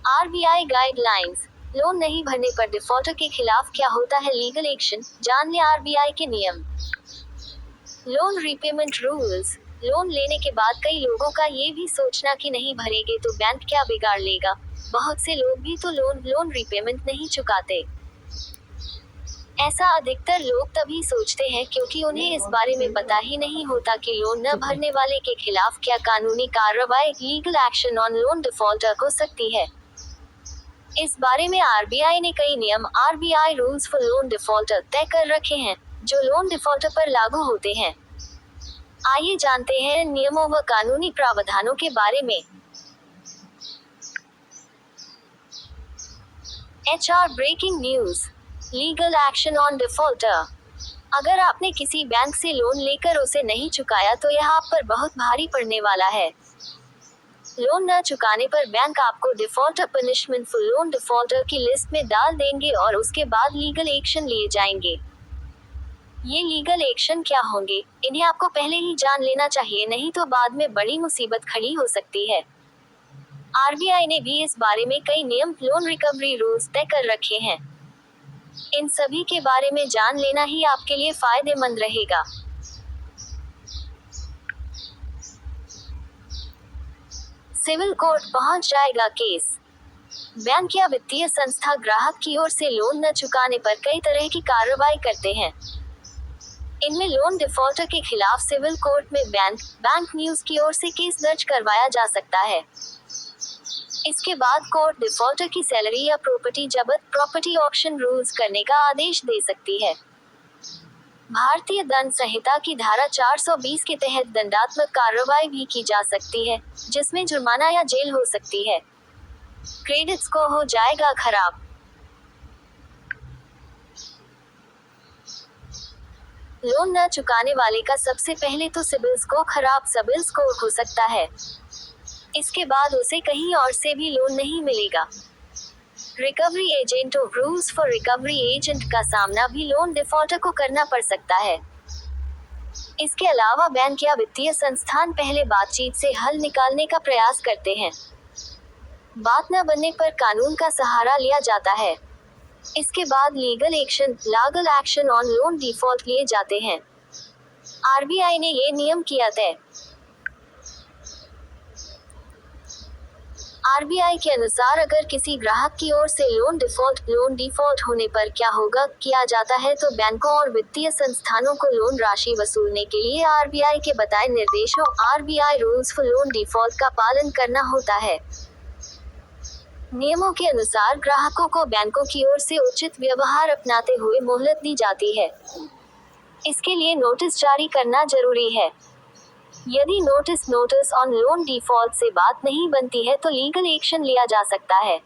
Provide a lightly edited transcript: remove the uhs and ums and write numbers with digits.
RBI guidelines. Loan नहीं भरने पर डिफॉल्टर के खिलाफ क्या होता है लीगल एक्शन, जान लें आरबीआई के नियम। Loan repayment rules. लोन लेने के बाद कई लोगों का ये भी सोचना कि नहीं भरेंगे तो बैंक क्या बिगाड़ लेगा। बहुत से लोग भी तो लोन रीपेमेंट नहीं चुकाते। ऐसा अधिकतर लोग तभी सोचते हैं क्योंकि उन्हें इस बारे में पता ही नहीं होता कि लोन न भरने वाले के खिलाफ क्या कानूनी कार्रवाई legal action on loan defaulter हो सकती है। इस बारे में आरबीआई ने कई नियम RBI rules for loan defaulter तय कर रखे हैं, जो लोन डिफॉल्टर पर लागू होते हैं। आइए जानते हैं नियमों व कानूनी प्रावधानों के बारे में। HR breaking news. Legal action on defaulter. अगर आपने किसी बैंक से लोन लेकर उसे नहीं चुकाया तो यह आप पर बहुत भारी पड़ने वाला है। लोन न चुकाने पर बैंक आपको defaulter punishment for loan defaulter की लिस्ट में डाल देंगे और उसके बाद लीगल एक्शन लिए जाएंगे। ये लीगल एक्शन क्या होंगे, इन्हें आपको पहले ही जान लेना चाहिए, नहीं तो बाद में बड़ी मुसीबत खड़ी हो सकती है। आरबीआई ने भी इस बारे में कई नियम लोन रिकवरी रूल्स तय कर रखे हैं। इन सभी के बारे में जान लेना ही आपके लिए फायदेमंद रहेगा। सिविल कोर्ट पहुंच जाएगा केस। बैंक या वित्तीय संस्था ग्राहक की ओर से लोन न चुकाने पर कई तरह की कार्रवाई करते हैं। इनमें लोन डिफॉल्टर के खिलाफ सिविल कोर्ट में बैंक न्यूज की ओर से केस दर्ज करवाया जा सकता है। इसके बाद कोर्ट डिफॉल्टर की सैलरी या प्रॉपर्टी जब्त प्रॉपर्टी ऑक्शन रूल्स करने का आदेश दे सकती है। भारतीय दंड संहिता की धारा 420 के तहत दंडात्मक कार्रवाई भी की जा सकती है, जिसमें जुर्माना या जेल हो सकती है। क्रेडिट स्कोर हो जाएगा खराब। लोन न चुकाने वाले का सबसे पहले तो सिबिल स्कोर हो सकता है। इसके बाद उसे कहीं और से भी लोन नहीं मिलेगा। रिकवरी एजेंट और रूल्स फॉर रिकवरी एजेंट का सामना भी लोन डिफॉल्टर को करना पड़ सकता है। इसके अलावा बैंक या वित्तीय संस्थान पहले बातचीत से हल निकालने का प्रयास करते हैं। बात न बनने पर कानून का सहारा लिया जाता है। इसके बाद legal action on loan default लिए जाते हैं। आरबीआई ने ये नियम किया तय। आरबीआई के अनुसार अगर किसी ग्राहक की ओर से लोन डिफॉल्ट होने पर क्या किया जाता है तो बैंकों और वित्तीय संस्थानों को लोन राशि वसूलने के लिए आरबीआई के बताए निर्देशों RBI rules for loan default का पालन करना होता है। नियमों के अनुसार ग्राहकों को बैंकों की ओर से उचित व्यवहार अपनाते हुए मोहलत दी जाती है। इसके लिए नोटिस जारी करना जरूरी है। यदि नोटिस ऑन लोन डिफॉल्ट से बात नहीं बनती है तो लीगल एक्शन लिया जा सकता है।